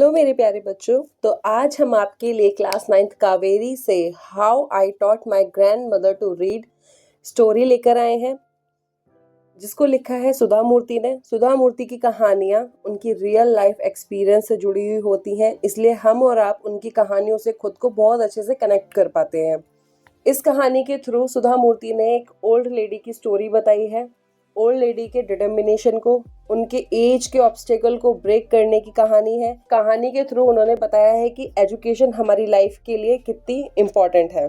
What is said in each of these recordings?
Hello मेरे प्यारे बच्चों। तो आज हम आपके लिए क्लास 9th कावेरी से how I taught my grandmother to read story लेकर आए हैं, जिसको लिखा है सुधा मूर्ति ने। सुधा मूर्ति की कहानियाँ उनकी रियल लाइफ एक्सपीरियंस से जुड़ी हुई होती हैं, इसलिए हम और आप उनकी कहानियों से खुद को बहुत अच्छे से कनेक्ट कर पाते हैं। इस कहानी के थ्रू सुधा मूर्ति ने एक ओल्ड लेडी की स्टोरी बताई है। ओल्ड लेडी के डिटर्मिनेशन को, उनके एज के ऑब्स्टेकल को ब्रेक करने की कहानी है। कहानी के थ्रू उन्होंने बताया है कि एजुकेशन हमारी लाइफ के लिए कितनी इम्पोर्टेंट है।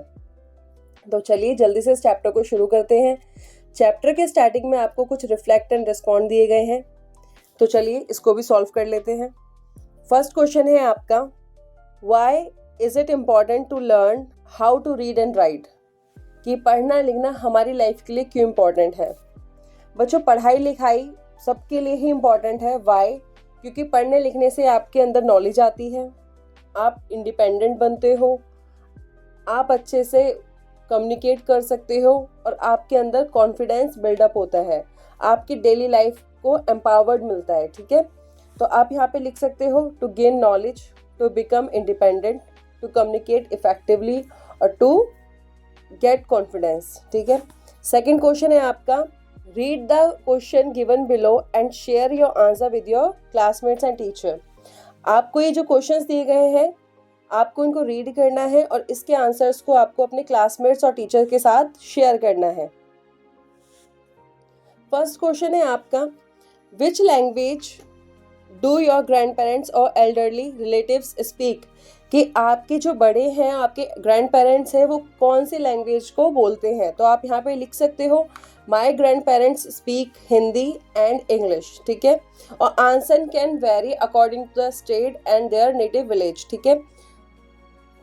तो चलिए जल्दी से इस चैप्टर को शुरू करते हैं। चैप्टर के स्टार्टिंग में आपको कुछ रिफ्लेक्ट एंड रिस्पॉन्ड दिए गए हैं, तो चलिए इसको भी सॉल्व कर लेते हैं। फर्स्ट क्वेश्चन है आपका, why is it important to learn how to read and write? कि पढ़ना लिखना हमारी लाइफ के लिए क्यों इम्पॉर्टेंट है? बच्चों, पढ़ाई लिखाई सबके लिए ही इम्पॉर्टेंट है। वाई? क्योंकि पढ़ने लिखने से आपके अंदर नॉलेज आती है, आप इंडिपेंडेंट बनते हो, आप अच्छे से कम्युनिकेट कर सकते हो और आपके अंदर कॉन्फिडेंस बिल्डअप होता है, आपकी डेली लाइफ को एम्पावर्ड मिलता है। ठीक है, तो आप यहाँ पे लिख सकते हो to gain knowledge, to become independent, to communicate effectively और टू गेट कॉन्फिडेंस। ठीक है। सेकेंड क्वेश्चन है आपका, read the question given below and share your answer with your classmates and teacher. आपको ये जो क्वेश्चंस दिए गए हैं, आपको इनको रीड करना है और इसके आंसर्स को आपको अपने क्लासमेट्स और टीचर के साथ शेयर करना है। फर्स्ट क्वेश्चन है आपका, which language do your grand parents और एल्डरली रिलेटिव्स स्पीक? कि आपके जो बड़े हैं, आपके ग्रैंड पेरेंट्स हैं, वो कौन सी लैंग्वेज को बोलते हैं? तो आप यहाँ पे लिख सकते हो my grandparents speak Hindi and English. ठीक है, और answer can vary according to the state and their native village. ठीक है।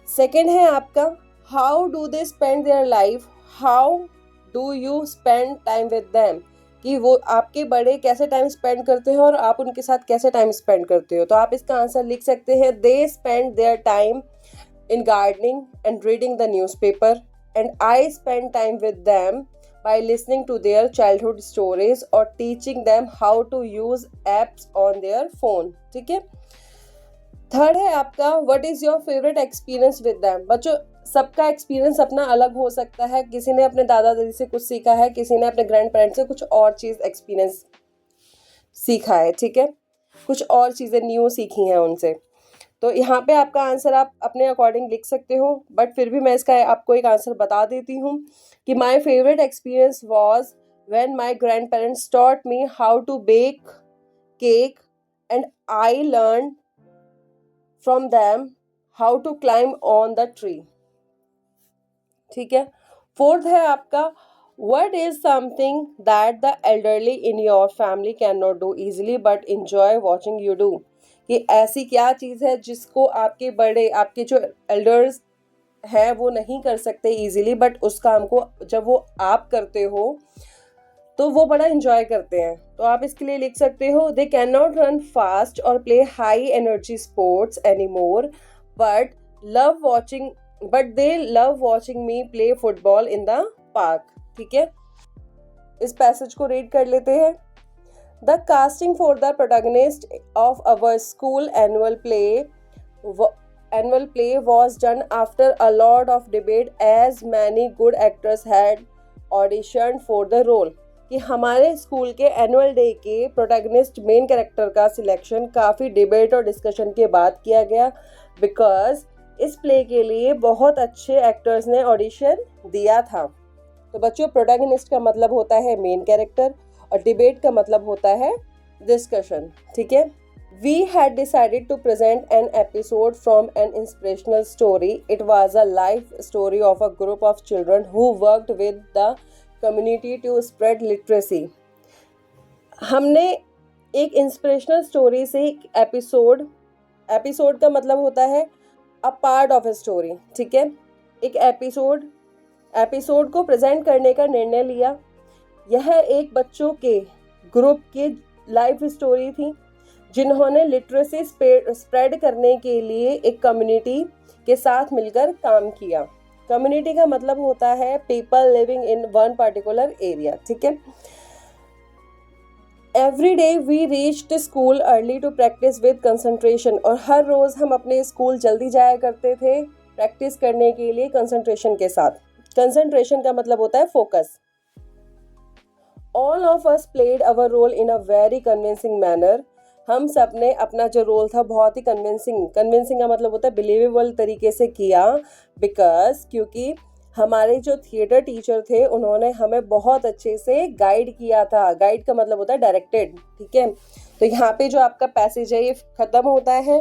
सेकेंड है आपका, how do they spend their life, how do you spend time with them? कि वो आपके बड़े कैसे टाइम स्पेंड करते हो और आप उनके साथ कैसे टाइम स्पेंड करते हो? तो आप इसका आंसर लिख सकते हैं, दे spend their time in gardening and reading the newspaper and I spend time with them by listening to their childhood stories or teaching them how to use apps on their phone. ठीक है। Third है आपका, what is your favorite experience with them? बच्चों, सबका experience अपना अलग हो सकता है। किसी ने अपने दादा दादी से कुछ सीखा है, किसी ने अपने ग्रैंड पेरेंट्स से कुछ और चीज़ एक्सपीरियंस सीखा है। ठीक है, कुछ और चीज़ें न्यू सीखी हैं उनसे। तो यहाँ पे आपका आंसर आप अपने अकॉर्डिंग लिख सकते हो, बट फिर भी मैं इसका आपको एक आंसर बता देती हूँ कि my favourite experience was when my grandparents taught me how to bake cake and I learn from them how to climb on the tree. ठीक है। फोर्थ है आपका, what is something that the elderly in your family cannot do easily but enjoy watching you do? कि ऐसी क्या चीज़ है जिसको आपके बड़े, आपके जो एल्डर्स हैं वो नहीं कर सकते इजीली, बट उस काम को जब वो आप करते हो तो वो बड़ा इंजॉय करते हैं? तो आप इसके लिए लिख सकते हो, they can not run fast और play high energy sports any more but they love watching me play football in the park. ठीक है, इस पैसेज को रीड कर लेते हैं। The casting for the protagonist of our school annual play was done after a lot of debate as many good actors had auditioned for the role। कि हमारे school के एनुअल डे के protagonist main character का selection काफ़ी debate और discussion के बाद किया गया, बिकॉज इस प्ले के लिए बहुत अच्छे एक्टर्स ने ऑडिशन दिया था। तो बच्चों, प्रोटैगनिस्ट का मतलब होता है मेन कैरेक्टर और डिबेट का मतलब होता है डिस्कशन। ठीक है। We had decided to present an episode from an inspirational story. It was a life story of a group of children who worked with the community to spread literacy. हमने एक inspirational story से episode का मतलब होता है a part of a story. ठीक है, एक एपिसोड को प्रेजेंट करने का निर्णय लिया। यह एक बच्चों के ग्रुप की लाइफ स्टोरी थी जिन्होंने लिटरेसी स्प्रेड करने के लिए एक कम्युनिटी के साथ मिलकर काम किया। कम्युनिटी का मतलब होता है people living in one particular area. ठीक है, every day we reached school early to practise with concentration, और हर रोज़ हम अपने स्कूल जल्दी जाया करते थे प्रैक्टिस करने के लिए कंसंट्रेशन के साथ। कंसंट्रेशन का मतलब होता है focus. All of us played our role in a very convincing manner, हम सब ने अपना जो रोल था बहुत ही कन्विंसिंग का मतलब होता है बिलीवेबल तरीके से किया, बिकॉज क्योंकि हमारे जो थिएटर टीचर थे उन्होंने हमें बहुत अच्छे से गाइड किया था। गाइड का मतलब होता है डायरेक्टेड, ठीक है। तो यहाँ पे जो आपका पैसेज है ये खत्म होता है।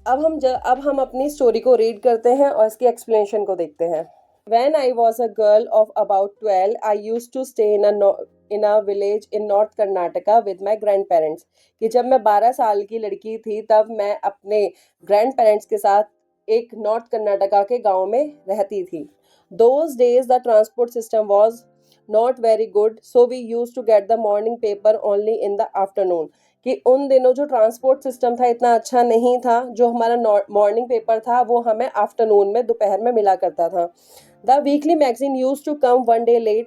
अब हम अपनी स्टोरी को रीड करते हैं और इसकी एक्सप्लेनेशन को देखते हैं। When I was a girl of about 12, I used to stay in a village in North Karnataka with my grandparents. कि जब मैं 12 साल की लड़की थी तब मैं अपने ग्रैंड पेरेंट्स के साथ एक नॉर्थ कर्नाटका के गांव में रहती थी। Those days the transport system was not very good, so we used to get the morning paper only in the afternoon. कि उन दिनों जो ट्रांसपोर्ट सिस्टम था इतना अच्छा नहीं था, जो हमारा मॉर्निंग पेपर था वो हमें आफ्टरनून में दोपहर में मिला करता था। The weekly magazine used to come one day late.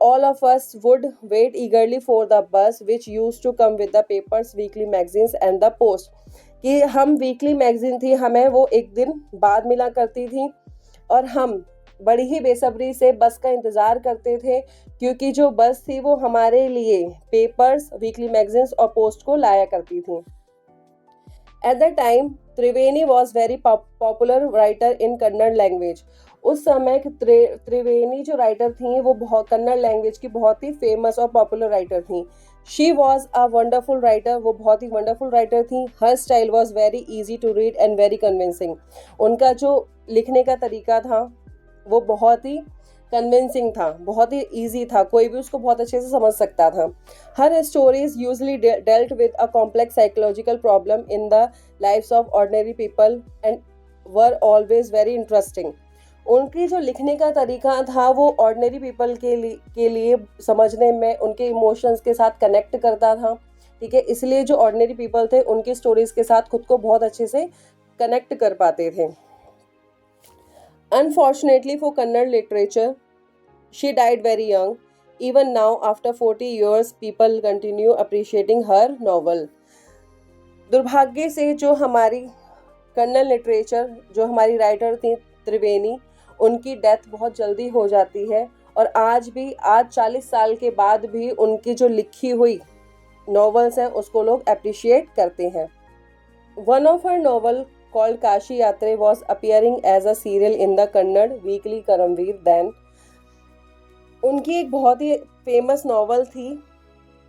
All of us would wait eagerly for the bus which used to come with the papers, weekly magazines and the post. कि हम weekly magazine थी हमें वो एक दिन बाद मिला करती थी और हम बड़ी ही बेसब्री से बस का इंतज़ार करते थे, क्योंकि जो बस थी वो हमारे लिए पेपर्स, वीकली मैगजीन्स और पोस्ट को लाया करती थी। At the time, Triveni was very popular writer in Kannada language. उस समय त्रिवेणी जो राइटर थी वो बहुत कन्नड़ लैंग्वेज की बहुत ही फेमस और पॉपुलर राइटर थी। She was a wonderful writer, वो बहुत ही वंडरफुल राइटर थी। Her style was very easy to read and very convincing, उनका जो लिखने का तरीका था वो बहुत ही कन्विंसिंग था, बहुत ही ईजी था, कोई भी उसको बहुत अच्छे से समझ सकता था। Her stories usually dealt with a complex psychological problem in the lives of ordinary people and were always very interesting. उनकी जो लिखने का तरीका था वो ऑर्डिनरी पीपल के लिए समझने में, उनके इमोशंस के साथ कनेक्ट करता था, ठीक है। इसलिए जो ऑर्डिनरी पीपल थे उनकी स्टोरीज के साथ खुद को बहुत अच्छे से कनेक्ट कर पाते थे। Unfortunately for Kannada literature, she died very young. Even now, after 40 years, people continue appreciating her novel. दुर्भाग्य से जो हमारी कन्नड़ लिटरेचर, जो हमारी राइटर थी त्रिवेणी, उनकी डेथ बहुत जल्दी हो जाती है और आज 40 साल के बाद भी उनकी जो लिखी हुई नॉवेल्स हैं उसको लोग अप्रिशिएट करते हैं। One of her novel called Kashi Yatre was appearing as a serial in the Kannada weekly Karamveer then. उनकी एक बहुत ही फेमस नॉवल थी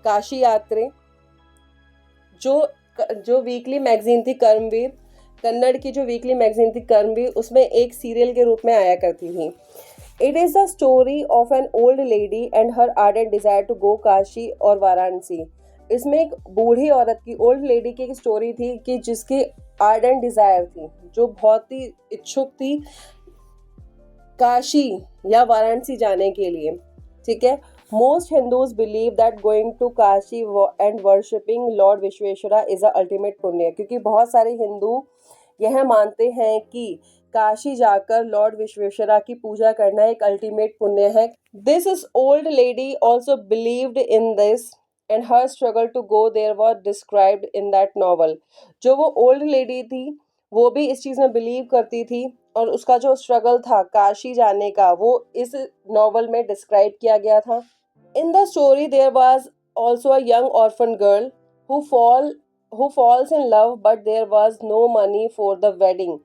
काशी यात्रे, जो वीकली मैगजीन थी कर्मवीर, कन्नड़ की जो वीकली मैगजीन थी कर्मवीर, उसमें एक सीरियल के रूप में आया करती थी। It is the story of an old lady and her ardent desire to go Kashi और वाराणसी। इसमें एक बूढ़ी औरत की, ओल्ड लेडी की एक स्टोरी थी कि जिसकी आर्डेंट डिज़ायर थी, जो बहुत ही इच्छुक थी काशी या वाराणसी जाने के लिए, ठीक है। Most Hindus believe that going to Kashi and worshipping Lord Vishweshwara is a ultimate punya, क्योंकि बहुत सारे हिंदू यह मानते हैं कि काशी जाकर लॉर्ड विश्वेश्वरा की पूजा करना एक अल्टीमेट पुण्य है। This is old lady also believed in this and her struggle to go there was described in that novel. जो वो ओल्ड लेडी थी वो भी इस चीज़ में बिलीव करती थी और उसका जो स्ट्रगल था काशी जाने का वो इस नॉवल में डिस्क्राइब किया गया था। In the story there was also a young orphan girl who falls in love but there was no money for the wedding,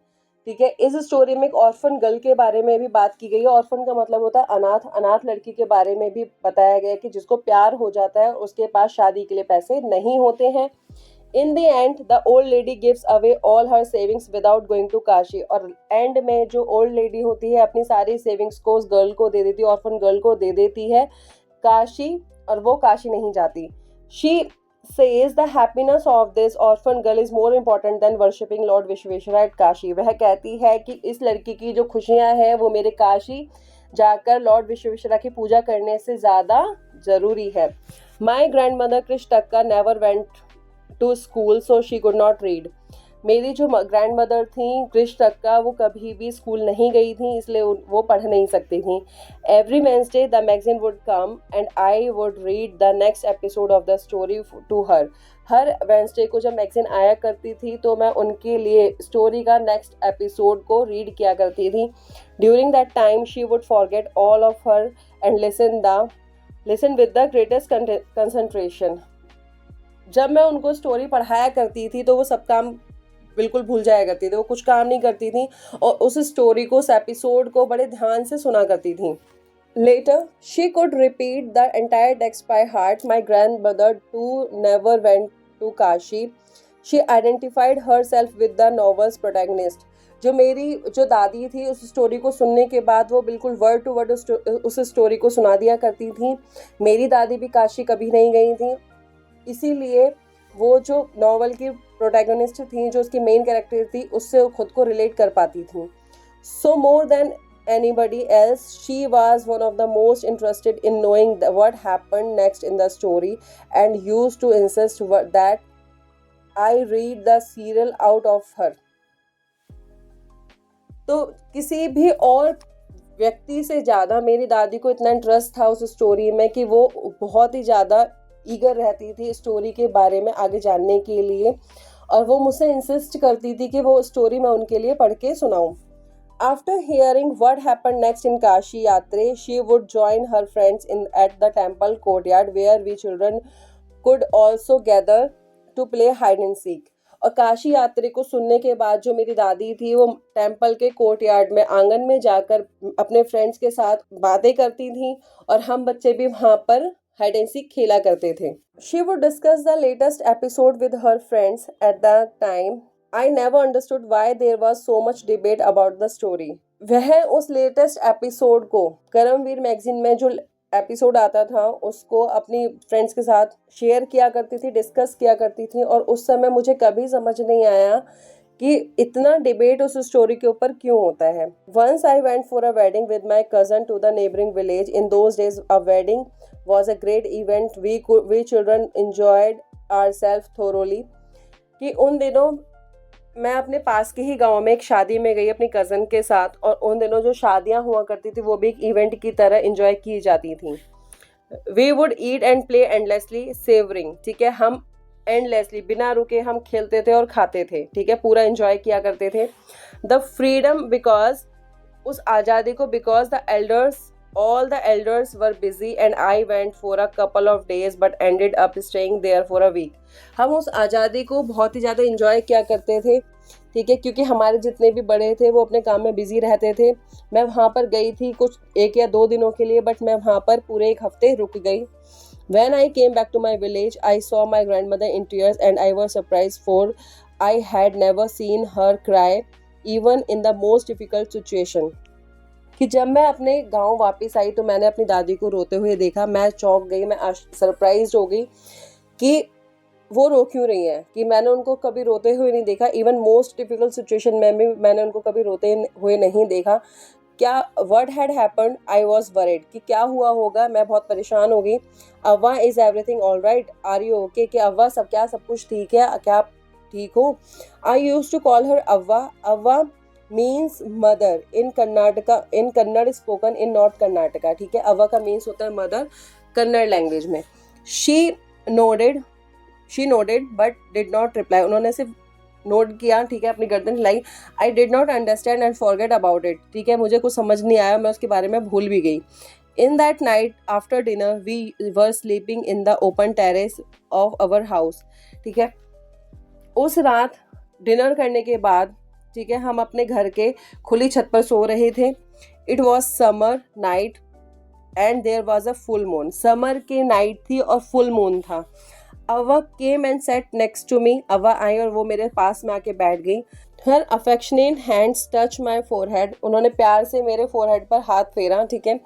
ठीक है। इस स्टोरी में एक ऑर्फन गर्ल के बारे में भी बात की गई है। ऑर्फन का मतलब होता है अनाथ लड़की के बारे में भी बताया गया है कि जिसको प्यार हो जाता है उसके पास शादी के लिए पैसे नहीं होते हैं। In the end the old lady gives away all her savings without going to Kashi, और एंड में जो ओल्ड लेडी होती है अपनी सारी सेविंग्स को उस गर्ल को दे देती है, ऑर्फन गर्ल को दे देती है काशी, और वो काशी नहीं जाती। She says the happiness of this orphan girl is more important than worshipping Lord Vishveshwara at Kashi. वह कहती है कि इस लड़की की जो खुशियां हैं वो मेरे काशी जाकर लॉर्ड विश्वेश्वरा की पूजा करने से ज़्यादा ज़रूरी है। My grandmother Krish Takka never went to school so she could not read. मेरी जो ग्रैंड मदर थी क्रिश तक का, वो कभी भी स्कूल नहीं गई थी, इसलिए वो पढ़ नहीं सकती थी. Every Wednesday the magazine would come and I would read the next episode of the story to her. हर वेंसडे को जब मैगजीन आया करती थी तो मैं उनके लिए स्टोरी का नेक्स्ट एपिसोड को रीड किया करती थी. During that time she would forget all of her and listen with the greatest concentration. जब मैं उनको स्टोरी पढ़ाया करती थी तो वो सब काम बिल्कुल भूल जाया करती थी, वो कुछ काम नहीं करती थी और उस स्टोरी को, उस एपिसोड को बड़े ध्यान से सुना करती थी. Later, she could repeat the entire text by heart. My grandmother too never went to Kashi. She identified herself with the novel's protagonist. जो दादी थी उस स्टोरी को सुनने के बाद वो बिल्कुल वर्ड टू वर्ड उस स्टोरी को सुना दिया करती थी. मेरी दादी भी काशी कभी नहीं गई थी, इसीलिए वो जो नॉवल की प्रोटैगनिस्ट थी, जो उसकी मेन कैरेक्टर थी, उससे खुद को रिलेट कर पाती थी. So more than anybody else, she was one of the most interested in knowing what happened next in the story and used to insist that I read the serial out of her. तो किसी भी और व्यक्ति से ज़्यादा मेरी दादी को इतना इंटरेस्ट था उस स्टोरी में कि वो बहुत ही ज़्यादा ईगर रहती थी स्टोरी के बारे में आगे जानने के लिए, और वो मुझसे इंसिस्ट करती थी कि वो स्टोरी मैं उनके लिए पढ़ के सुनाऊं. After hearing what happened next in Kashi Yatre, she would join her friends at the temple courtyard where we children could also gather to play hide and seek. और काशी यात्रे को सुनने के बाद जो मेरी दादी थी वो टेम्पल के कोर्टयार्ड में, आंगन में जाकर अपने फ्रेंड्स के साथ बातें करती थी और हम बच्चे भी वहाँ पर हाइड एंड सीक खेला करते थे. She would discuss the latest episode with her friends at that time. I never understood why there was so much debate about the story. वह उस लेटेस्ट एपिसोड को, कर्मवीर मैगजीन में जो एपिसोड आता था, उसको अपनी फ्रेंड्स के साथ शेयर किया करती थी, डिस्कस किया करती थी, और उस समय मुझे कभी समझ नहीं आया कि इतना डिबेट उस स्टोरी के ऊपर क्यों होता है. Once I went for a wedding with my cousin to the neighboring village. In those days a wedding was a great event. We children enjoyed ourselves thoroughly. कि उन दिनों मैं अपने पास के ही गांव में एक शादी में गई अपनी कज़न के साथ, और उन दिनों जो शादियां हुआ करती थी वो भी एक इवेंट की तरह एंजॉय की जाती थी. We would eat and play endlessly savouring. ठीक है, हम एंडलेसली बिना रुके हम खेलते थे और खाते थे. ठीक है, पूरा एंजॉय किया करते थे. द फ्रीडम, बिकॉज उस आज़ादी को, because all the elders were busy and I went for a couple of days but ended up staying there for a week. हम उस आज़ादी को बहुत ही ज़्यादा इंजॉय किया करते थे. ठीक है, क्योंकि हमारे जितने भी बड़े थे वो अपने काम में बिजी रहते थे. मैं वहाँ पर गई थी कुछ 1 या 2 दिनों के लिए, बट मैं वहाँ पर पूरे 1 हफ्ते रुक गई. When I came back to my village, I saw my grandmother in tears and I was surprised, for I had never seen her cry even in the most difficult situation. कि जब मैं अपने गांव वापस आई तो मैंने अपनी दादी को रोते हुए देखा. मैं चौंक गई, मैं सरप्राइज हो गई कि वो रो क्यों रही हैं, कि मैंने उनको कभी रोते हुए नहीं देखा. इवन मोस्ट डिफिकल्ट सिचुएशन में भी मैंने उनको कभी रोते हुए नहीं देखा. क्या what had happened, I was worried, कि क्या हुआ होगा, मैं बहुत परेशान हो गई. अव्वा, is everything all right, are you okay, कि अव्वा सब कुछ ठीक है, क्या आप ठीक हो. I use to call her Avva. Avva means mother in Karnataka, in Kannada spoken in north Karnataka. ठीक है, अव्वा का मीन्स होता है मदर कन्नड़ लैंग्वेज में. She nodded but did not reply. उन्होंने सिर्फ नोट किया, ठीक है, अपनी गर्दन हिलाई. I did not understand and forget about it. ठीक है, मुझे कुछ समझ नहीं आया, मैं उसके बारे में भूल भी गई. In that night after dinner we were sleeping in the open terrace of our house. ठीक है, उस रात डिनर करने के बाद, ठीक है, हम अपने घर के खुली छत पर सो रहे थे. It was summer night and there was a full moon. Summer की नाइट थी और फुल मून था. Avva came and sat next to me. Avva आई और वो मेरे पास में आके बैठ गई. Her affectionate hands touch my forehead. उन्होंने प्यार से मेरे फोरहेड पर हाथ फेरा. ठीक है,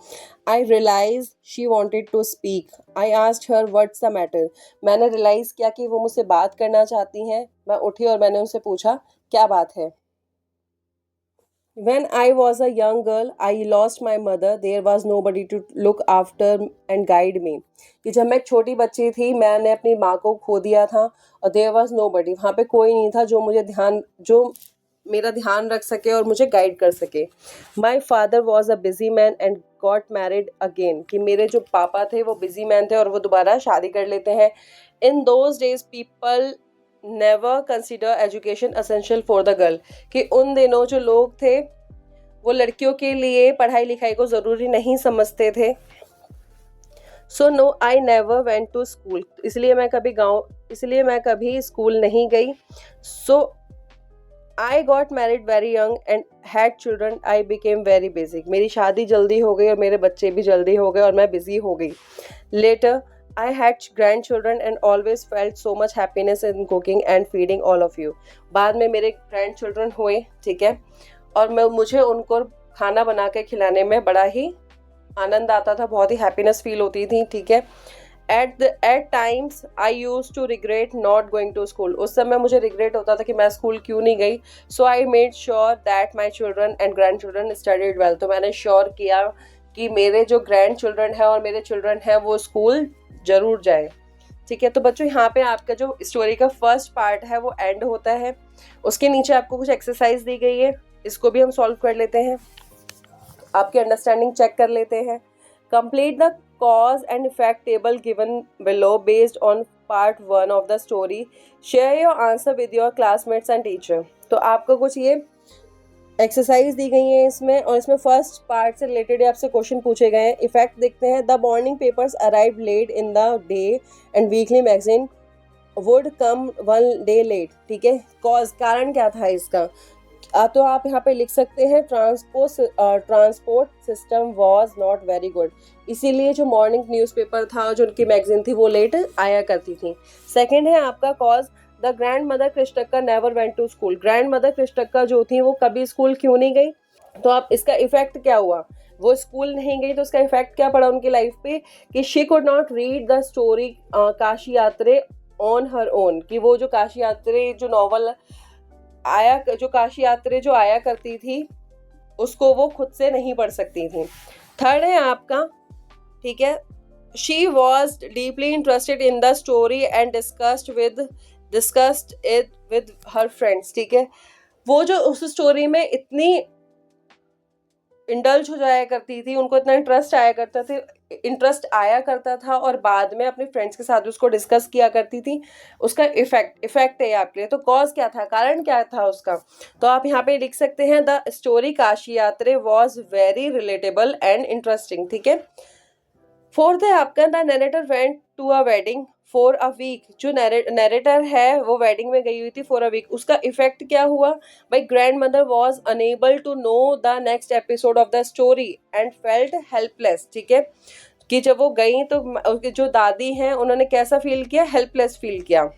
I realize she wanted to speak. I asked her what's the matter. मैंने रियलाइज़ किया कि वो मुझसे बात करना चाहती हैं. मैं उठी और मैंने उनसे पूछा क्या बात है. When I was a young girl, I lost my mother. There was nobody to look after and guide me. कि जब मैं एक छोटी बच्ची थी, मैंने अपनी माँ को खो दिया था और there was nobody, वहाँ पे कोई नहीं था जो मेरा ध्यान रख सके और मुझे गाइड कर सके. My father was a busy man and got married again. कि मेरे जो पापा थे वो बिजी मैन थे और वो दोबारा शादी कर लेते हैं. In those days people never consider education essential for the girl. कि उन दिनों जो लोग थे वो लड़कियों के लिए पढ़ाई लिखाई को ज़रूरी नहीं समझते थे. So no I never went to school. इसलिए मैं कभी स्कूल नहीं गई. So I got married very young and had children. I became very busy. मेरी शादी जल्दी हो गई और मेरे बच्चे भी जल्दी हो गए और मैं बिजी हो गई. Later I had grandchildren and always felt so much happiness in cooking and feeding all of you. बाद में मेरे grandchildren हुए, ठीक है, और मुझे उनको खाना बना के खिलाने में बड़ा ही आनंद आता था, बहुत ही हैप्पीनेस फील होती थी, ठीक है. At times I used to regret not going to school. उस समय मुझे रिग्रेट होता था कि मैं स्कूल क्यों नहीं गई. So I made sure that my children and grandchildren studied well. तो मैंने श्योर किया कि मेरे जो ग्रैंड है और मेरे चिल्ड्रन हैं वो स्कूल जरूर जाए, ठीक है. तो बच्चों यहाँ पे आपका जो स्टोरी का फर्स्ट पार्ट है वो एंड होता है. उसके नीचे आपको कुछ एक्सरसाइज दी गई है, इसको भी हम सॉल्व कर लेते हैं, आपकी अंडरस्टैंडिंग चेक कर लेते हैं. Complete the cause and effect table given below based on part 1 of the story. Share your answer with your classmates and teacher. तो आपको कुछ ये एक्सरसाइज दी गई है इसमें, और इसमें फर्स्ट पार्ट से रिलेटेड आपसे क्वेश्चन पूछे गए हैं. इफेक्ट देखते हैं. The morning papers arrive late in the day and weekly magazine would come 1 day late, ठीक है. कॉज, कारण क्या था इसका. तो आप यहाँ पे लिख सकते हैं transport system was not very good. इसीलिए जो मॉर्निंग न्यूज़पेपर था, जो उनकी मैगजीन थी, वो लेट आया करती थी. सेकेंड है आपका cause. The grand mother Krishnakka never went to school. Grand mother Krishnakka जो थी वो कभी स्कूल क्यों नहीं गई. तो आप इसका इफेक्ट क्या हुआ, वो स्कूल नहीं गई तो उसका इफेक्ट क्या पड़ा उनकी लाइफ पे, कि she could not read the story Kashi यात्रे ऑन हर ओन. कि वो जो काशी यात्रे जो नॉवल जो काशी यात्रे जो आया करती थी उसको वो खुद से नहीं पढ़ सकती थी. थर्ड है आपका, ठीक है, she was deeply interested in the story and discussed it with her friends. ठीक है, वो जो उस स्टोरी में इतनी इंडल्ज हो जाया करती थी, उनको इतना इंटरेस्ट आया करता था और बाद में अपने फ्रेंड्स के साथ उसको डिस्कस किया करती थी. उसका इफेक्ट है आपके लिए. तो कॉज क्या था, कारण क्या था उसका, तो आप यहाँ पे लिख सकते हैं the story Kashi Yatre was very relatable and interesting. ठीक है. फोर्थ है आपका the narrator went to a wedding for a week. जो नरेटर है वो वेडिंग में गई हुई थी फॉर अ वीक. उसका इफेक्ट क्या हुआ, भाई grandmother was unable to know the next episode of the story and felt helpless. ठीक है, कि जब वो गई तो जो दादी हैं उन्होंने कैसा फील किया, हेल्पलेस फील किया.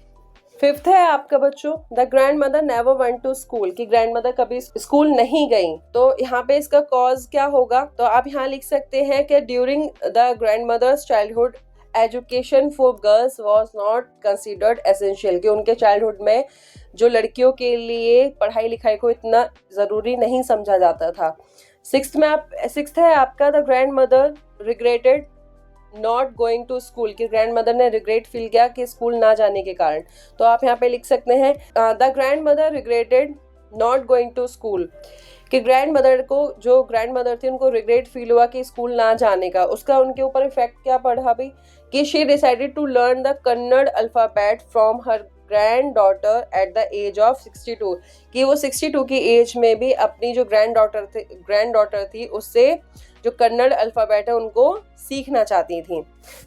फिफ्थ है आपका बच्चों the grand mother never went to school. की ग्रैंड मदर कभी स्कूल नहीं गई. तो यहाँ पे इसका कॉज क्या होगा, तो आप यहाँ लिख सकते हैं कि during the grandmother's childhood education for girls was not considered essential. कि उनके चाइल्डहुड में जो लड़कियों के लिए पढ़ाई लिखाई को इतना ज़रूरी नहीं समझा जाता था. सिक्स्थ है आपका the grand mother regretted not going to school. की ग्रैंड मदर ने रिग्रेट फील किया कि स्कूल ना जाने के कारण. तो आप यहाँ पे लिख सकते हैं the grand mother regretted not going to school. कि ग्रैंड मदर को, जो ग्रैंड मदर थी, उनको रिग्रेट फील हुआ कि स्कूल ना जाने का. उसका उनके ऊपर इफेक्ट क्या पड़ा भाई, कि she decided to learn the Kannada alphabet from her granddaughter at the age of 62. कि वो 62 की एज में भी अपनी जो ग्रैंड डॉटर थी उससे जो कन्नड़ अल्फाबेट है उनको सीखना चाहती थी.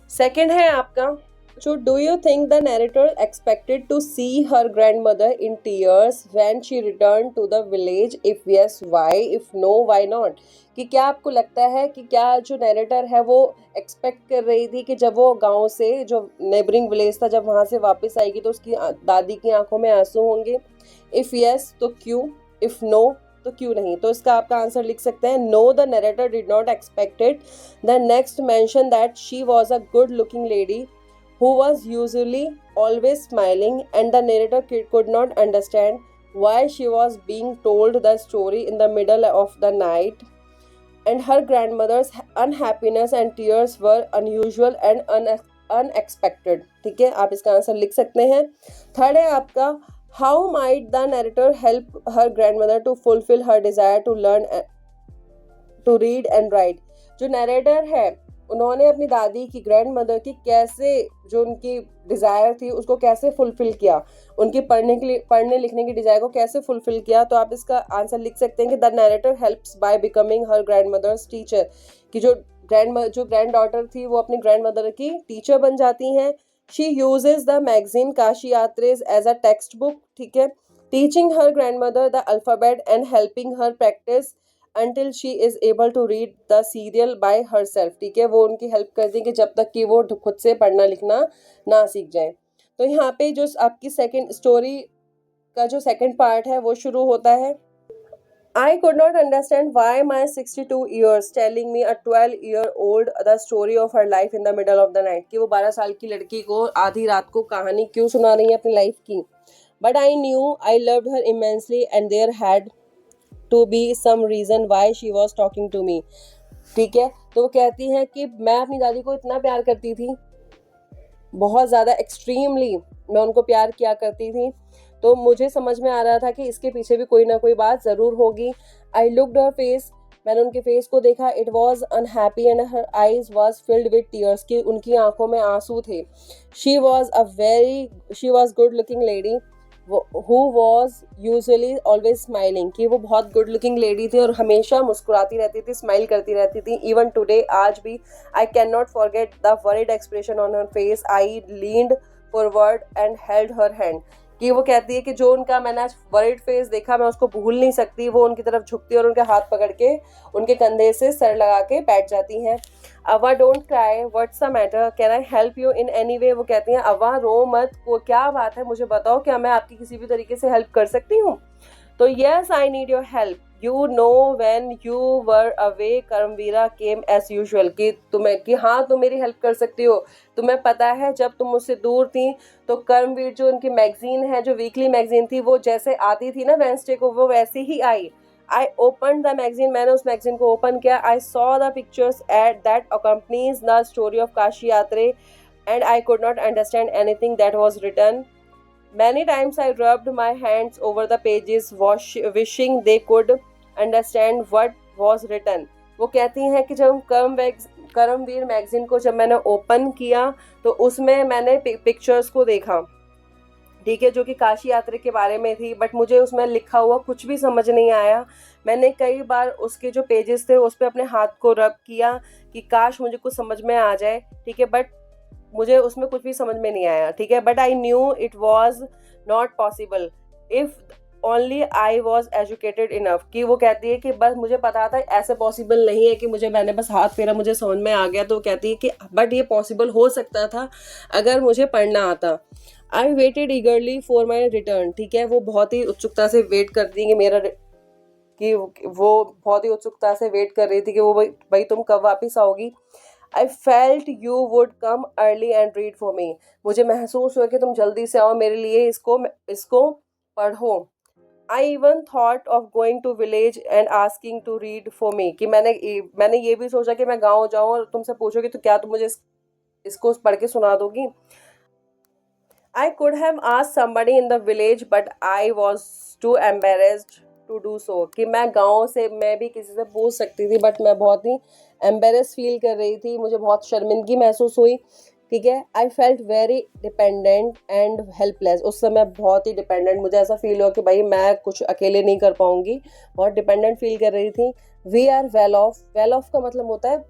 सेकंड है आपका, so do you think the narrator expected to see her grandmother in tears when she returned to the village? If yes, why? If no, why not? कि क्या आपको लगता है कि क्या जो नैरेटर है वो एक्सपेक्ट कर रही थी कि जब वो गांव से, जो नेबरिंग विलेज था, जब वहाँ से वापस आएगी तो उसकी दादी की आंखों में आंसू होंगे. इफ़ यस तो क्यों, इफ़ नो तो क्यों नहीं. तो इसका आपका आंसर लिख सकते हैं know the narrator did not expect it. The next mention that she was a good looking lady who was usually always smiling and the narrator could not understand why she was being told the story in the middle of the night, and her grandmother's unhappiness and tears were unusual and unexpected. ठीक है, आप इसका answer लिख सकते हैं. Third है आपका, how might the narrator help her grandmother to fulfill her desire to learn to read and write. जो नरेटर है उन्होंने अपनी दादी की, ग्रैंड मदर की, कैसे जो उनकी डिज़ायर थी उसको कैसे फुलफिल किया, उनकी पढ़ने लिखने की डिज़ायर को कैसे फुलफिल किया. तो आप इसका आंसर लिख सकते हैं कि the narrator helps by becoming her grandmother's teacher. कि जो ग्रैंड डॉटर थी वो अपनी ग्रैंड मदर की टीचर बन जाती हैं. She uses the magazine Kashi Yatre as a text book. ठीक है, teaching her grand mother the alphabet and helping her practice until she is able to read the serial by herself. ठीक है, वो उनकी हेल्प करती है कि जब तक कि वो खुद से पढ़ना लिखना ना सीख जाए. तो यहाँ पे जो आपकी सेकंड स्टोरी का जो सेकंड पार्ट है वो शुरू होता है. I could not understand why my 62 years telling me a 12-year-old the story of her life in the middle of the night. कि वो 12 साल की लड़की को आधी रात को कहानी क्यों सुना रही है अपनी लाइफ की. But I knew I loved her immensely and there had to be some reason why she was talking to me. ठीक है, तो वो कहती है कि मैं अपनी दादी को इतना प्यार करती थी, बहुत ज़्यादा एक्सट्रीमली मैं उनको प्यार किया करती थी, तो मुझे समझ में आ रहा था कि इसके पीछे भी कोई ना कोई बात ज़रूर होगी. आई लुक्ड हर फेस, मैंने उनके फेस को देखा. It was unhappy and her eyes was filled with tears. कि उनकी आंखों में आंसू थे. She was good looking lady who was usually always smiling. कि वो बहुत गुड लुकिंग लेडी थी और हमेशा मुस्कुराती रहती थी, स्माइल करती रहती थी. इवन टुडे, आज भी, I can not forget the worried expression on her face. I leaned forward and held her hand. कि वो कहती है कि जो उनका मैंने आज वरीड फेस देखा मैं उसको भूल नहीं सकती. वो उनकी तरफ झुकती और उनके हाथ पकड़ के उनके कंधे से सर लगा के बैठ जाती हैं. अवा don't cry, what's the matter, can I help you in any way. वो कहती हैं अवा रो मत, वो क्या बात है, मुझे बताओ, क्या मैं आपकी किसी भी तरीके से हेल्प कर सकती हूँ. तो yes I need your help. You know when you were away Karmaveera came as usual. कि हाँ तुम मेरी हेल्प कर सकती हो. तुम्हें पता है जब तुम मुझसे दूर थी तो कर्मवीर जो उनकी मैगजीन है, जो वीकली मैगजीन थी, वो जैसे आती थी ना वेंसडे को, वो वैसे ही आई. I opened the magazine, मैंने उस मैगजीन को ओपन किया. I saw the pictures that accompanies the story of Kashi Yatre and I could not understand anything that was written. Many times I rubbed my hands over the pages wishing they could understand what was written. वो कहती हैं कि जब कर्मवीर magazine को जब मैंने open किया तो उसमें मैंने पिक्चर्स को देखा. ठीक है, जो कि काशी यात्रा के बारे में थी, बट मुझे उसमें लिखा हुआ कुछ भी समझ नहीं आया. मैंने कई बार उसके जो पेजेस थे उस पर अपने हाथ को रब किया कि काश मुझे कुछ समझ में आ जाए. ठीक है, बट मुझे उसमें कुछ भी समझ में नहीं आया. ठीक है, but I knew it was not possible if only I was educated enough. कि वो कहती है कि बस मुझे पता था ऐसे पॉसिबल नहीं है कि मैंने बस हाथ फेरा मुझे समझ में आ गया. तो वो कहती है कि बट ये पॉसिबल हो सकता था अगर मुझे पढ़ना आता. I waited ईगरली for my return. ठीक है, वो बहुत ही उत्सुकता से वेट करती है कि वो बहुत ही उत्सुकता से वेट कर रही थी कि वो भाई तुम कब वापस आओगी. I felt you would come early and read for मी. मुझे महसूस हुआ कि तुम जल्दी से आओ, मेरे लिए इसको पढ़ो. I even thought of going to village and asking to read for me. कि मैंने ये भी सोचा कि मैं गाँव जाऊँ और तुमसे पूछोगी तो क्या तुम मुझे इसको पढ़ के सुना दोगी. I could have asked somebody in the village but I was too embarrassed to do so. कि मैं गाँव से मैं भी किसी से पूछ सकती थी बट मैं बहुत ही एम्बेरस फील कर रही थी, मुझे बहुत शर्मिंदगी महसूस हुई. ठीक है, I felt very dependent and helpless. उस समय बहुत ही डिपेंडेंट, मुझे ऐसा फील हुआ कि भाई मैं कुछ अकेले नहीं कर पाऊँगी, बहुत डिपेंडेंट फील कर रही थी. वी आर वेल ऑफ का मतलब होता है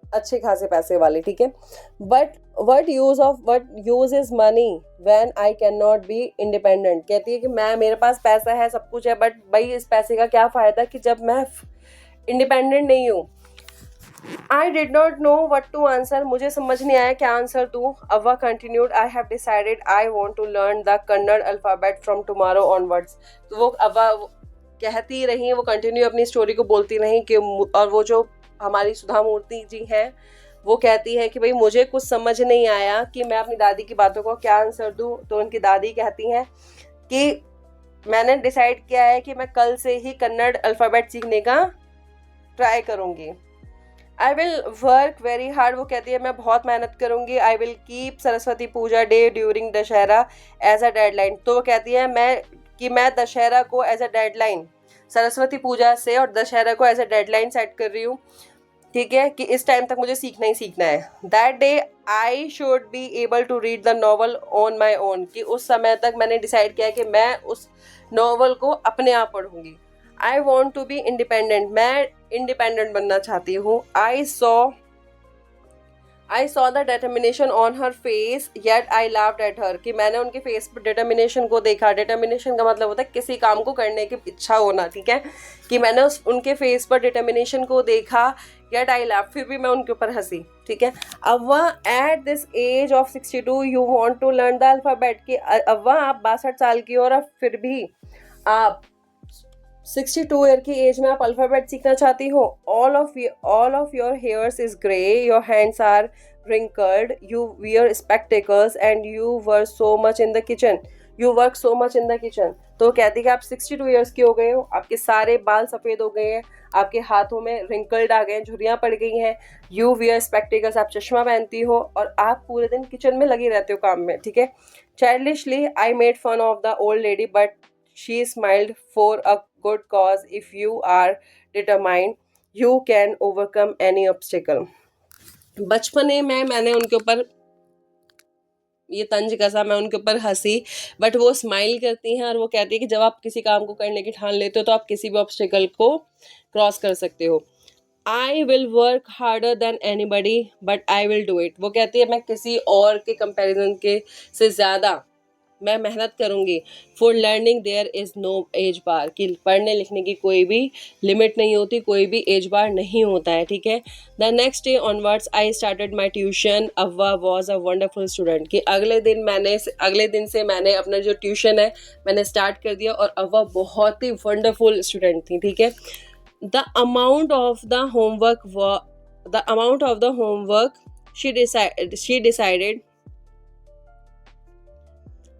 अच्छे खासे पैसे वाले. ठीक है, but what use is money when I cannot be independent. कहती है कि मेरे पास पैसा है, सब कुछ है, बट भाई इस पैसे का क्या फ़ायदा कि जब मैं इंडिपेंडेंट नहीं हूँ. I did not know what to answer. मुझे समझ नहीं आया क्या आंसर दूँ. Avva continued, I have decided I want to learn the Kannada alphabet from tomorrow onwards. तो वो अव्वा कहती रही, वो कंटिन्यू अपनी स्टोरी को बोलती रही कि, और वो जो हमारी सुधा मूर्ति जी हैं वो कहती है कि भाई मुझे कुछ समझ नहीं आया कि मैं अपनी दादी की बातों को क्या आंसर दूँ. तो उनकी दादी कहती हैं कि मैंने डिसाइड किया है कि मैं कल से ही कन्नड़ अल्फ़ाबेट सीखने का ट्राई करूँगी। I will work very hard, वो कहती है मैं बहुत मेहनत करूँगी। I will keep Saraswati Puja day during Dussehra as a deadline. तो वो कहती है मैं दशहरा को as a deadline, Saraswati Puja से और दशहरा को एज अ डेडलाइन सेट कर रही हूँ, ठीक है, कि इस टाइम तक मुझे सीखना ही सीखना है। That day I should be able to read the novel on my own, कि उस समय तक मैंने डिसाइड किया कि मैं उस नॉवल को अपने आप पढ़ूंगी। I want to be independent, मैं इंडिपेंडेंट बनना चाहती हूँ। I saw the determination on her face yet I laughed at her, कि मैंने उनके फेस पर डिटर्मिनेशन को देखा। डिटर्मिनेशन का मतलब होता है किसी काम को करने की इच्छा होना, ठीक है, कि मैंने उनके फेस पर डिटर्मिनेशन को देखा, येट आई लाफ्ड, फिर भी मैं उनके ऊपर हंसी, ठीक है। Avva at this age of 62 you want to learn the alphabet, कि अव्वा आप 62 साल की हो और फिर भी आप 62 ईयर की एज में आप अल्फ़ाबेट सीखना चाहती हो। All of your hairs is grey, your hands are wrinkled, you wear spectacles and you were so much in the kitchen, you work so much in the kitchen। तो कहती है कि आप 62 ईयर्स की हो गए हो, आपके सारे बाल सफ़ेद हो गए हैं, आपके हाथों में रिंकल्ड आ गए हैं, झुर्रियाँ पड़ गई हैं। यू वियर स्पेक्टिकल्स, आप चश्मा पहनती हो और आप पूरे दिन किचन में लगी रहते हो काम में, ठीक है। Childishly I made fun of the old lady but she smiled for a good cause, if you are determined you can overcome any obstacle. बचपने में मैंने उनके ऊपर ये तंज कसा, मैं उनके ऊपर हंसी, बट वो स्माइल करती हैं और वो कहती है कि जब आप किसी काम को करने की ठान लेते हो तो आप किसी भी ऑब्स्टिकल को क्रॉस कर सकते हो। आई will work harder than any buddy but I will do it, वो कहती है मैं किसी और के कंपेरिजन के से ज़्यादा मैं मेहनत करूँगी। For learning there is no age bar, कि पढ़ने लिखने की कोई भी लिमिट नहीं होती, कोई भी एज बार नहीं होता है, ठीक है। The next day onwards I started my tuition, Avva was a wonderful student, कि अगले दिन से मैंने अपना जो ट्यूशन है मैंने स्टार्ट कर दिया और अव्वा बहुत ही वंडरफुल स्टूडेंट थी, ठीक है। The amount of the homework she decided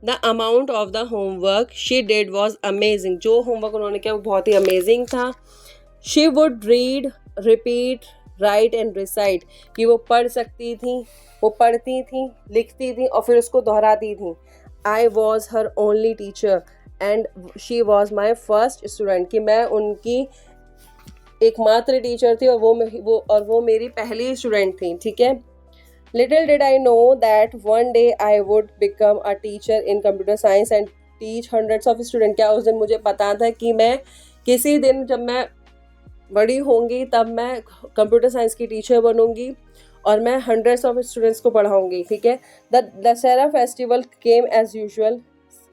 the amount of the homework she did was amazing, जो होमवर्क उन्होंने किया वो बहुत ही अमेजिंग था। She would read, repeat, right and recite, कि वो पढ़ सकती थी, वो पढ़ती थी, लिखती थी और फिर उसको दोहराती थी। I was her only teacher and she was my first student, कि मैं उनकी एकमात्र टीचर थी और वो मेरी पहली स्टूडेंट थी, ठीक है। Little did I know that one day I would become a teacher in computer science and teach hundreds of students। क्या उस दिन मुझे पता था कि मैं किसी दिन जब मैं बड़ी होंगी तब मैं कंप्यूटर साइंस की टीचर बनूंगी और मैं hundreds of स्टूडेंट्स को पढ़ाऊंगी, ठीक है। The Dussehra festival came as usual,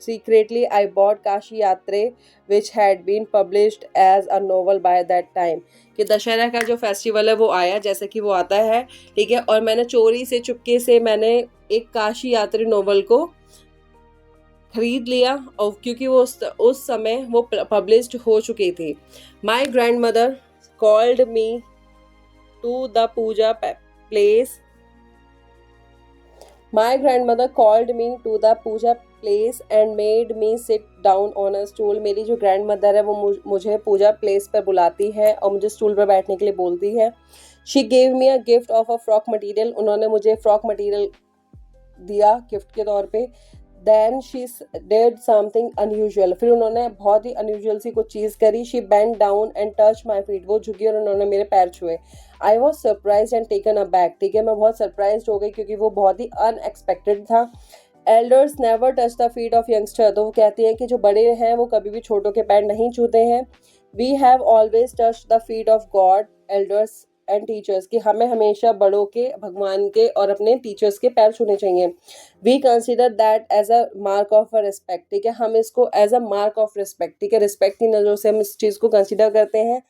secretly I bought Kashi Yatre which had been published as a novel by that time, कि दशहरा का जो फेस्टिवल है वो आया जैसे कि वो आता है, ठीक है, और मैंने चोरी से चुपके से मैंने एक काशी यात्री नोवेल को खरीद लिया और क्योंकि वो उस समय वो पब्लिश्ड हो चुकी थी। My grandmother called me to the puja place My grandmother called me to the puja place and made me sit down on a stool। मेरी जो grandmother है वो मुझे पूजा प्लेस पर बुलाती है और मुझे स्टूल पर बैठने के लिए बोलती है। She gave me a gift of a frock material। उन्होंने मुझे फ्रॉक मटेरियल दिया गिफ्ट के तौर पे। Then she did something unusual। फिर उन्होंने बहुत ही अनयूजुअल सी कुछ चीज़ करी। She bent down and touched my feet। वो झुकी और उन्होंने मेरे पैर छुए। I was surprised and taken aback। ठीक है, मैं बहुत सरप्राइज हो गई क्योंकि वो बहुत ही अनएक्सपेक्टेड था। Elders never touch the feet of youngster। तो वो कहती हैं कि जो बड़े हैं वो कभी भी छोटों के पैर नहीं छूते हैं। We have always touched the feet of God, elders and teachers, कि हमें हमेशा बड़ों के, भगवान के और अपने टीचर्स के पैर छूने चाहिए। We consider that as a mark of a respect. ठीक है, हम इसको as a mark of respect, ठीक है, रिस्पेक्ट की नज़रों से हम इस चीज़ को कंसिडर करते हैं।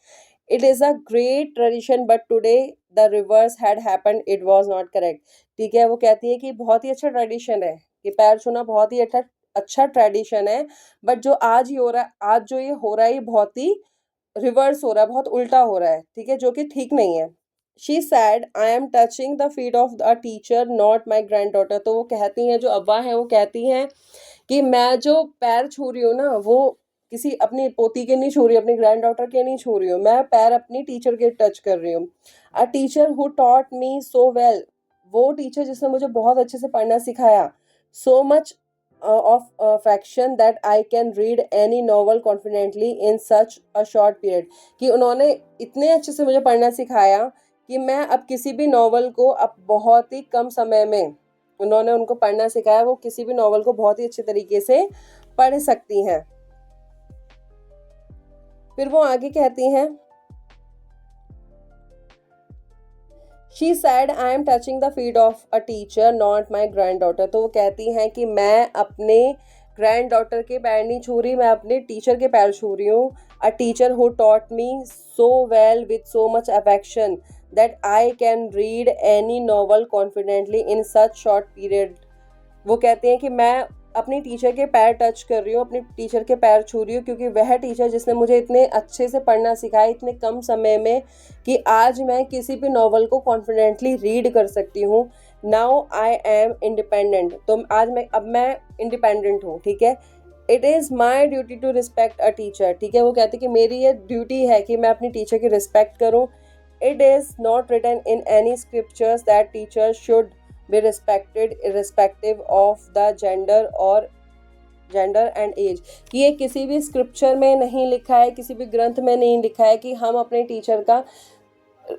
It is a great tradition but today the reverse had happened, it was not correct. ठीक है, वो कहती है कि बहुत ही अच्छा ट्रेडिशन है, कि पैर छूना बहुत ही अच्छा ट्रेडिशन है, बट जो आज ही हो रहा है, आज जो ये हो रहा है ये बहुत ही रिवर्स हो रहा है, बहुत उल्टा हो रहा है, ठीक है, जो कि ठीक नहीं है। She said I am touching the feet of the teacher not my grand daughter. तो वो कहती हैं, जो अब्बा हैं वो कहती हैं कि मैं जो पैर छू रही हूँ ना वो किसी अपनी पोती के नहीं छू रही हूँ, अपनी ग्रैंड डॉटर के नहीं छू रही हूँ, मैं पैर अपनी टीचर के टच कर रही हूँ। A teacher who taught me so well, वो टीचर जिसने मुझे बहुत अच्छे से पढ़ना सिखाया। So much of affection that I can read any novel confidently in such a short period, कि उन्होंने इतने अच्छे से मुझे पढ़ना सिखाया कि मैं अब किसी भी नॉवल को अब बहुत ही कम समय में, उन्होंने उनको पढ़ना सिखाया, वो किसी भी नॉवल को बहुत ही अच्छे तरीके से पढ़ सकती हैं। फिर वो आगे कहती हैं, she said I am touching the feet of a teacher not my grand daughter. तो वो कहती हैं कि मैं अपने ग्रैंड डॉटर के पैर नहीं छू रही, मैं अपने टीचर के पैर छू रही हूँ। A teacher who taught me so well with so much affection that I can read any novel confidently in such short period. वो कहती हैं कि मैं अपनी टीचर के पैर टच कर रही हूँ, अपनी टीचर के पैर छू रही हूँ, क्योंकि वह टीचर जिसने मुझे इतने अच्छे से पढ़ना सिखाया इतने कम समय में कि आज मैं किसी भी नॉवल को कॉन्फिडेंटली रीड कर सकती हूँ। नाउ आई एम इंडिपेंडेंट, तो आज मैं इंडिपेंडेंट हूँ, ठीक है। It is my duty to respect a teacher, ठीक है। वो कहती कि मेरी ये ड्यूटी है कि मैं अपनी टीचर की रिस्पेक्ट करूँ। It is not written in any scriptures that teacher should be respected irrespective of the gender and age, कि ये किसी भी स्क्रिप्चर में नहीं लिखा है, किसी भी ग्रंथ में नहीं लिखा है कि हम अपने टीचर का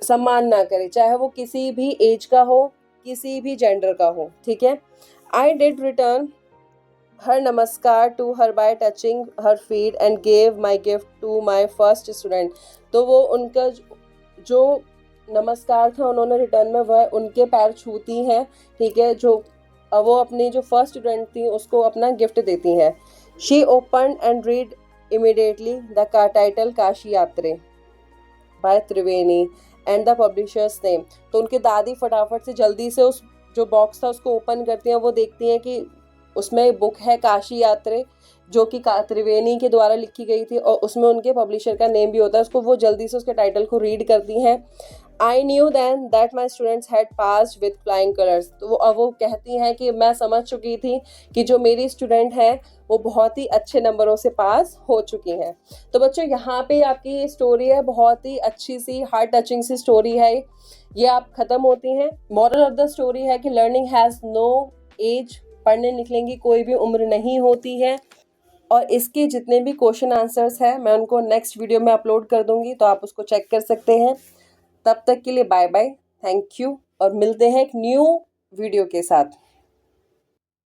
सम्मान ना करें, चाहे वो किसी भी एज का हो, किसी भी जेंडर का हो, ठीक है। I did return her namaskar to her by touching her feet and gave my gift to my first student. तो वो उनका जो नमस्कार था उन्होंने रिटर्न में वह उनके पैर छूती हैं, ठीक है। जो वो अपनी जो फर्स्ट स्टूडेंट थी उसको अपना गिफ्ट देती हैं। She open and read immediately the title Kashi Yatre by Triveni and the publisher's name. तो उनकी दादी फटाफट से जल्दी से उस जो बॉक्स था उसको ओपन करती हैं, वो देखती हैं कि उसमें बुक है काशी यात्रे, जो कि त्रिवेणी के द्वारा लिखी गई थी और उसमें उनके पब्लिशर का नेम भी होता है। उसको वो जल्दी से उसके टाइटल को रीड करती हैं। I knew then that my students had passed with flying colours. तो वो कहती हैं कि मैं समझ चुकी थी कि जो मेरी स्टूडेंट हैं वो बहुत ही अच्छे नंबरों से पास हो चुकी हैं। तो बच्चों यहाँ पे आपकी ये स्टोरी है, बहुत ही अच्छी सी हार्ट टचिंग सी स्टोरी है, ये आप ख़त्म होती हैं। मॉरल ऑफ द स्टोरी है कि लर्निंग हैज़ नो एज, पढ़ने लिखने की कोई भी उम्र नहीं होती है। और इसके जितने भी क्वेश्चन आंसर्स हैं मैं उनको नेक्स्ट वीडियो में अपलोड कर दूंगी, तो आप उसको चेक कर सकते हैं। तब तक के लिए बाय बाय, थैंक यू, और मिलते हैं एक न्यू वीडियो के साथ।